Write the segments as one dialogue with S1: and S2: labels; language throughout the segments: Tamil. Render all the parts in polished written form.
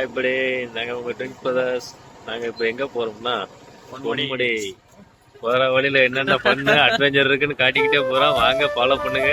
S1: இப்படி நாங்க உங்க ட்ரிங்க் பிரதர்ஸ். நாங்க இப்ப எங்க போறோம்னா பொன்முடி. போற வழியில என்னென்ன பண்ணு அட்வென்ச்சர் இருக்குன்னு காட்டிக்கிட்டே போறோம். வாங்க ஃபாலோ பண்ணுங்க.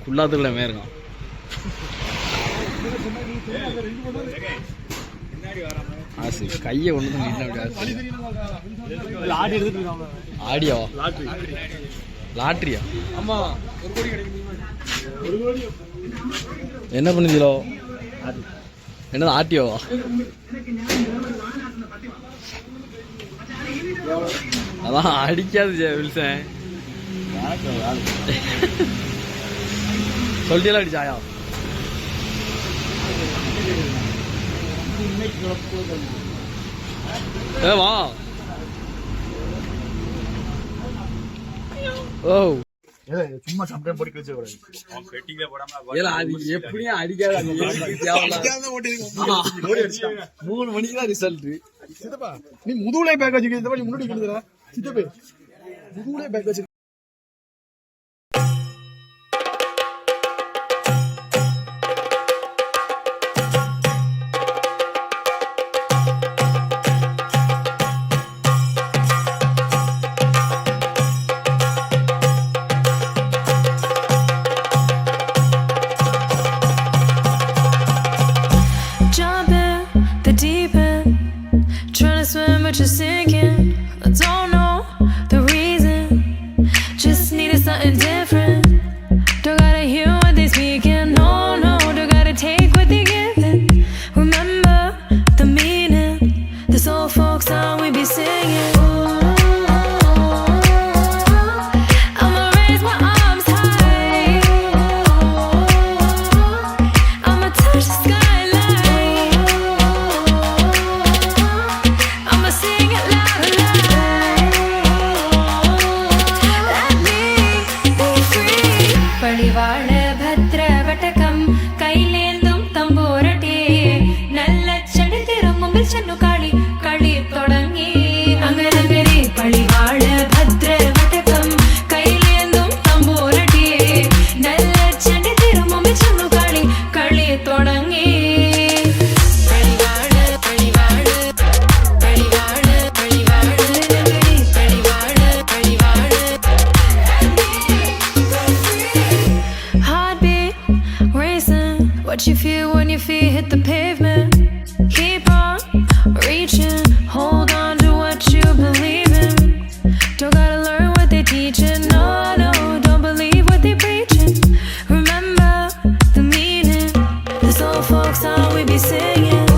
S2: குள்ளாத்துக்குள்ளே இருக்கான். கையை ஒன்று ஆடியாவா லாட்ரியா? என்ன பண்ணுதீங்களோ? என்னது ஆட்டியோவா? அதான் அடிக்காது வில்சன். சொல்லியெல்லாம் அடிச்சாயா? வா. ஓ
S3: சும்மா சம்டைம் போட்டு கிழிச்சு கூடாது.
S2: எப்படியும் அடிக்காது. 3 மணிக்கு தான் ரிசல்ட்.
S3: சித்தப்பா நீ முதுகுலே பேக் வச்சுக்கிற முன்னாடி கிழிதுடா. சித்தப்பே முதுகுலே பேக் வச்சு.
S4: Just sinking, I don't know the reason. Just needed something different. Don't gotta hear what they speaking. No, no, don't gotta take what they giving. Remember the meaning. This old folk song we be singing. I'ma raise my arms high. I'ma touch the skyline. I'ma sing it loud and loud. Let me be free. பழிவாழ பத்ர வட்டகம் கையிலேந்தும் தம்போரட்டே நல்ல செடி திரும்பும் சென்னு காளி களி தொடங்கி அங்கரங்கரே பழிவாழ பத்ர வட்டகம் கையிலேந்தும் தம்போரட்டே நல்ல செடி திரும்பும் சென்னு காளி களி தொடங்கி Heartbeat what you feel when your feet hit the pavement. Keep on reaching, hold on to what you believe in. Don't gotta learn what they teaching, no, no, don't believe what they preaching. Remember the meaning, this old folk song we be singing.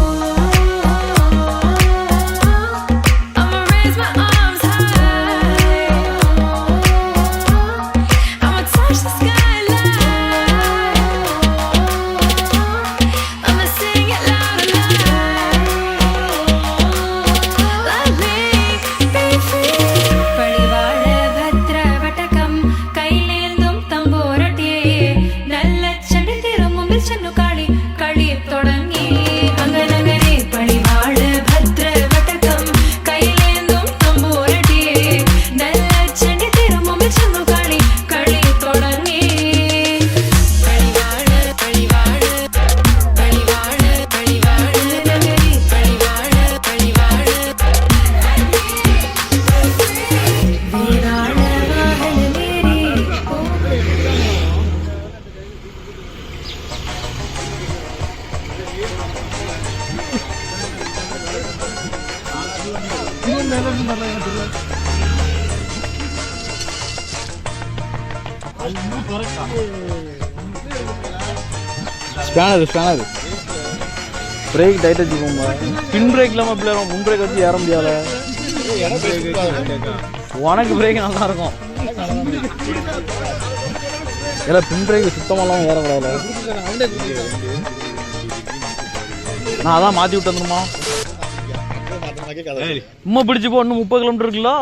S4: I'ma raise my arms high, I'ma touch the skyline, I'ma sing it loud and loud. Let me be free. பழிவாழ பத்ர வட்டகம் கையிலேந்தும் தம்போரட்டியே நல்ல சண்டை திரும்பும் சென்னு காளி களி தொடங்கி அங்கனங்கனே பழிவாழ பத்ர வட்டகம் கையிலேந்தும் தம்போரட்டியே நல்ல சண்டை திரும்பும் சென்னு காளி களி தொடங்கி பழிவாழ பழிவாழ பழிவாழ பழிவாழ நகரி பழிவாழ பழிவாழ வீராள வாகன மேரி
S2: ஸ்பேனர் பிரேக் டைட் வச்சுக்கோங்க. பின் பிரேக் இல்லாமல் பிள்ளை முன் பிரேக் வச்சு ஏற முடியாத. உனக்கு பிரேக் நல்லா இருக்கும். ஏன்னா பின் பிரேக் சுத்தமெல்லாம் ஏறக்கூடாது. நான் அதான் மாற்றி விட்டு வந்துருமா. சும்மா பிடிச்சி போ. இன்னும் 30 கிலோமீட்டர் இருக்குல்ல.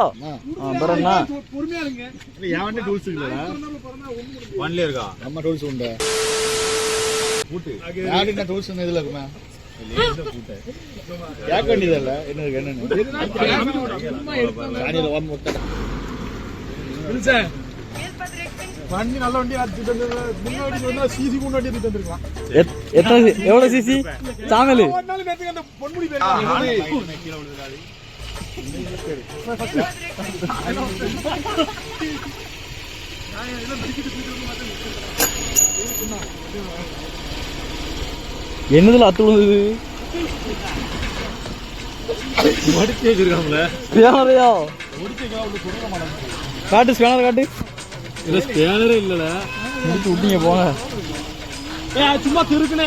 S2: அப்புறம் என்ன
S3: இருக்கா நம்ம டூல்ஸ் உண்டு என்ன டூல்ஸ் இதுல இருக்குமே கேட்க வேண்டியதில்ல என்ன இருக்கு என்னன்னு வண்டி நல்ல வண்டி முன்னாடி சிசி முன்னாடி தந்துருக்கலாம்.
S2: எவ்வளவு சிசி சாமலு
S3: பொன்முடி
S2: என்னதுல அத்து விழுந்தது
S3: மடிச்சு வச்சிருக்காங்கள
S2: ஸ்பேனரையா காட்டு ஸ்பேனர் காட்டு.
S3: இல்ல ஸ்பேனரே இல்லல
S2: முடிச்சு விட்டீங்க போங்க.
S3: சும்மா திருக்குனே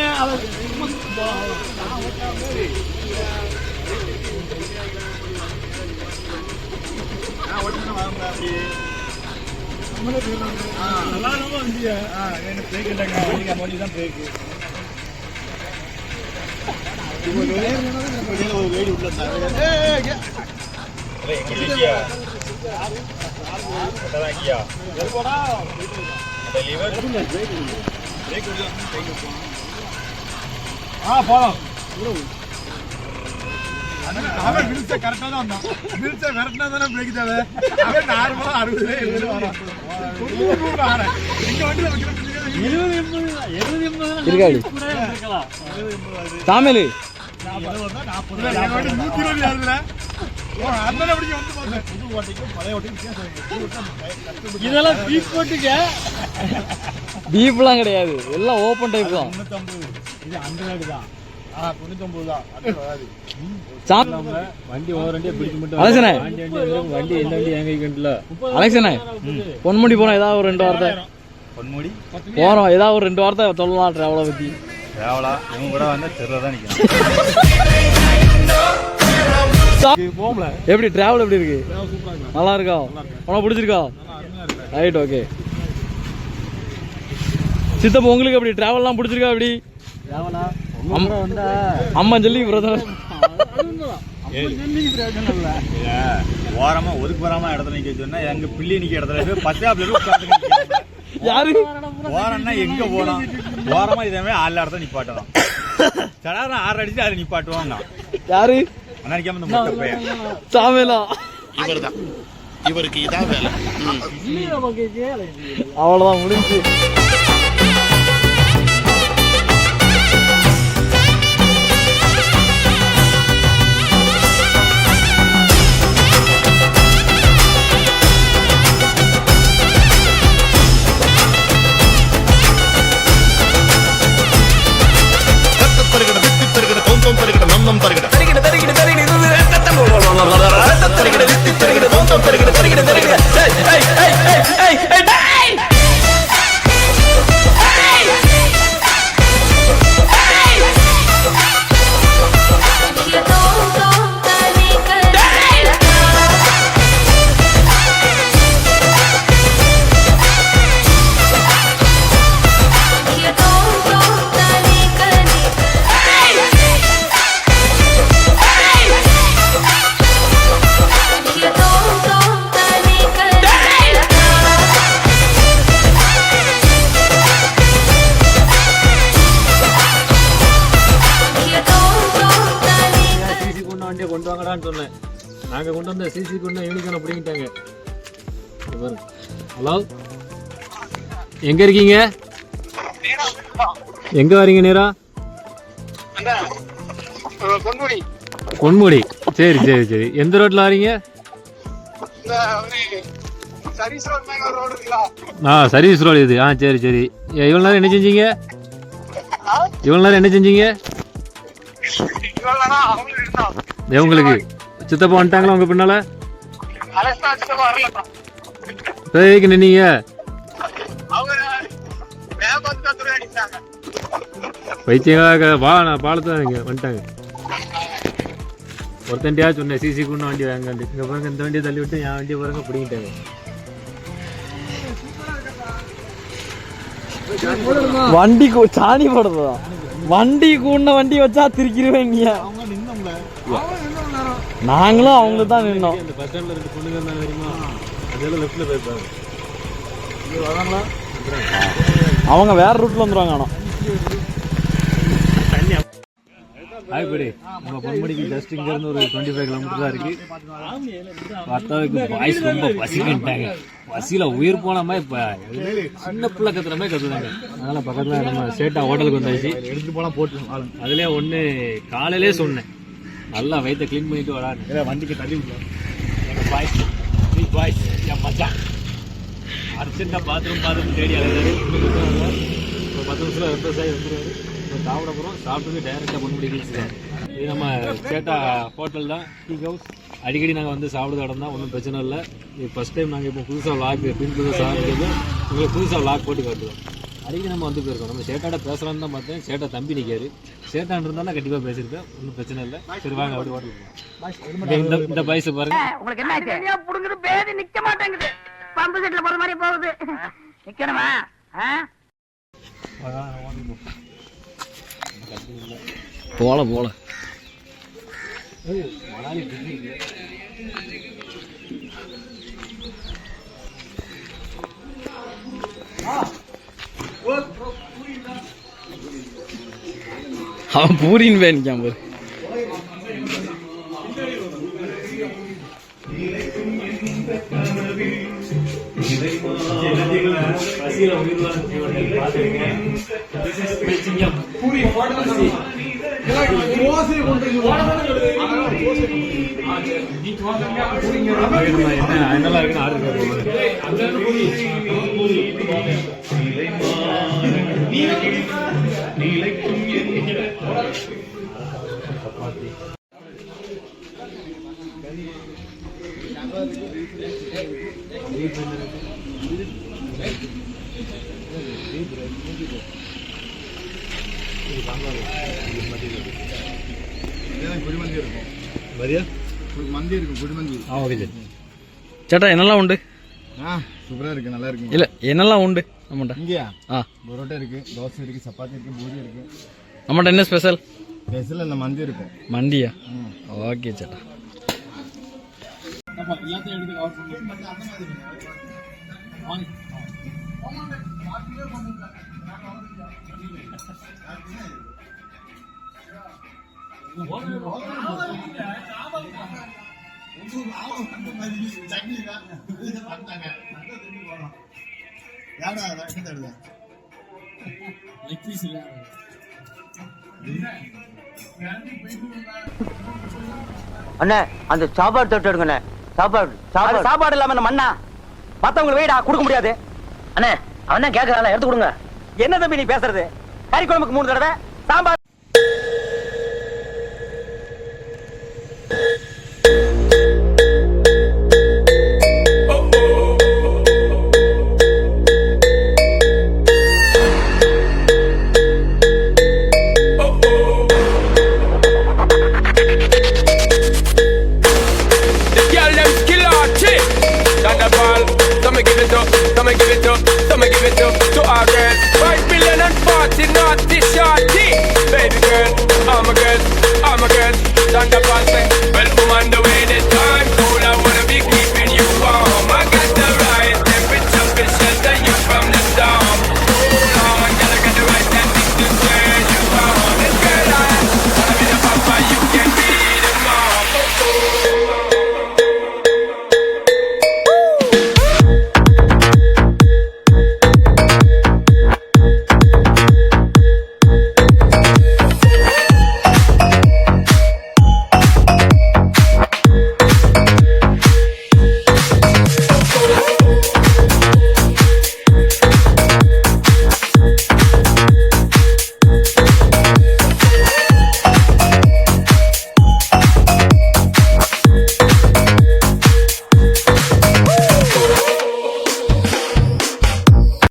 S3: போலாம். அவன் மில்ஸை கரெக்டாக தான் வந்தான். மில்ஸை விரட்டினா தானே பிரேக் தேவை. அவன் நார்மலாக 60
S2: இருக்காடி தாமலு
S3: இதெல்லாம் பீப் போட்டுக்க.
S2: பீப்லாம் கிடையாது, எல்லாம் ஓப்பன் டைப் தான்.
S3: 99 தான். 99 தான்.
S2: வண்டி ஓவரண்டியே பிடிக்க மட்டும் அலெக்சனே வண்டி என்ன வண்டி எங்க கண்டல அலெக்சனே பொன்முடி போனா ஏதாவது ஒரு 2 வார்த்தை
S3: பொன்முடி
S2: போறோம். ஏதாவது ஒரு 2 வார்த்தை சொல்லலாம் டிராவலை பத்தி.
S3: டிராவலா இவங்க கூட வந்தா தெரியதான் நிக்கணும். போம்ல
S2: எப்படி டிராவல் எப்படி இருக்கு? நல்லா இருக்கா? உனக்கு பிடிச்சிருக்கா? Right okay. சித்தப்பா உங்களுக்கு எப்படி டிராவல்லாம் பிடிச்சிருக்கா? எப்படி அம்மா சொல்லி பிரதர்
S3: ஓரமா ஒதுக்கு வராம இடத்துல நிக்க சொன்னா எங்க பிள்ளை நிக்க இடத்துல பச்சாப்ல
S2: யாரு
S3: ஓரம்னா எங்க போனோம்? ஓரமா இதே ஆள் இடத்துல நிப்பாட்டணும். சடாரம் 6 அடிச்சு அதை நிப்பாட்டுவாங்க.
S2: யாரு
S3: நினைக்காம
S2: சாமிலா
S5: இவர்தான். இவருக்கு இதான் வேலை.
S2: அவ்வளவுதான் முடிஞ்சு.
S1: கொண்டு வாங்கடான்னு சொன்னேன். நாங்க கொண்டு வந்த சிசி கொண்டு யூனிகான பிடிங்கிட்டாங்க. ஹலோ, எங்க இருக்கீங்க? எங்க வரீங்க நேரா? பொன்முடி. சரி சரி சரி. எந்த ரோட்ல வரீங்க? சர்வீஸ் ரோடு இது. சரி சரி. இவ்வளவு நேரம் என்ன செஞ்சீங்க? உங்களுக்கு சித்தப்பா வந்துட்டாங்களா உங்க பின்னால? நின்னீங்க பைத்தியங்க. நான் பாலத்தான் இங்க வந்துட்டாங்க. ஒருத்தண்டியா சொன்னேன் சிசி கொண்டு வண்டி வாங்காண்டு. இங்க பாருங்க, இந்த வண்டியை தள்ளி விட்டு என் வண்டியை பாருங்க பிடிங்கிட்டாங்க.
S2: வண்டி சாணி போடுறதா? வண்டி கூண்ண வண்டி வச்சா திரிக்கிறேன். நாங்களும் அவங்களுக்கு தான் நின்னோம்.
S1: இந்த பஸ் ஸ்டாண்ட்ல 2 பொண்ணுங்க இருந்தாங்க தெரியுமா? அதெல்லாம் லெஃப்ட்ல போயிருப்பாங்க.
S2: அவங்க வேற ரூட்ல வந்துருவாங்க. ஆனா
S1: ஆய்படி நம்ம பொன்முடிக்கு ஜஸ்ட் இங்க இருந்து ஒரு 25 கிலோமீட்டர் தான் இருக்கு. பார்த்தாவுக்கு பாய்ஸ் ரொம்ப பசிக்கிட்டாங்க. பசியில உயிர் போன மாதிரி இப்ப சின்ன பிள்ளை கத்துற மாதிரி கத்துறாங்க. அதனால பக்கத்துல நம்ம சேட்டா ஹோட்டலுக்கு வந்தாச்சு.
S3: எடுத்துட்டு போலாம் போட்டு.
S1: அதுலயே ஒண்ணு காலையிலே சொன்னேன், நல்லா வயிற்ற கிளீன் பண்ணிட்டு வரான்னு.
S3: வண்டிக்கு தள்ளி விடலாம்.
S1: எங்க பாய்ஸ் பாய்ஸ் என் மச்சான் அர்ஜென்டா பாத்ரூம் தேடி அழைந்தாரு. ஒரு 10 நிமிஷம் ரெஃப்ரெஷ் ஆகி வந்துருவாரு. சாப்பிட போகிறோம். சாப்பிட்டு டைரெக்டாக பொன்முடி பீச். இது நம்ம சேட்டா ஹோட்டல் தான், டீ ஹவுஸ். அடிக்கடி நாங்கள் வந்து சாப்பிடுற இடம் தான், ஒன்றும் பிரச்சனை இல்லை. இது ஃபஸ்ட் டைம் நாங்கள் இப்போ புதுசாக விளாக் புதுசாக ஆரம்பிக்கிறது உங்களுக்கு புதுசாக விளாக் போட்டு காட்டுவோம். அடிக்கடி நம்ம வந்து போயிருக்கோம். நம்ம சேட்டாட பேசலான்னு தான் பார்த்தேன். சேட்டா தம்பி நிற்காரு. சேட்டான் இருந்தாலும் கண்டிப்பாக பேசியிருக்கேன், ஒன்றும் பிரச்சனை இல்லை. சரி வாங்க அப்படி ஹோட்டல் போவோம். இந்த பாய்ஸ் பாருங்க.
S6: உங்களுக்கு என்ன புடுங்குது? பேதி நிக்க மாட்டேங்குது. பம்பு செட்ல போற மாதிரி போகுது. நிக்கணுமா?
S2: போல அவன் பூரின்னு வேணிக்கான் பாரு.
S1: நல்லா இருக்குன்னு ஆர்டர்
S2: சேட்டா என்னெல்லாம் உண்டு?
S3: சூப்பரா இருக்கு, நல்லா இருக்கு.
S2: இல்ல என்னெல்லாம் உண்டு நம்மகிட்ட?
S3: இங்கயா பரோட்டா இருக்கு, தோசை இருக்கு, சப்பாத்தி இருக்கு, பூரி இருக்கு.
S2: நம்மகிட்ட என்ன ஸ்பெஷல்?
S3: ஸ்பெஷல் அந்த மந்தி இருக்கும்.
S2: மண்டியா? ஓகே சேட்டா.
S6: அண்ணே அந்த சாப்பாடு தொட்டு எடுங்கண்ணே. சாப்பாடு இல்லாம அந்த மண்ணா மத்தவங்களுக்கு வெயிடா கொடுக்க முடியாது. அண்ணே அவன் கேக்குறான், எடுத்து கொடுங்க. என்ன தம்பி நீ பேசுறது? கறி குழம்புக்கு 3 தடவை sambar.
S7: To our girl, 5 billion and 40 naughty shorty. Baby girl, I'm a girl, Thunder Pass. Well, woman, the way this time.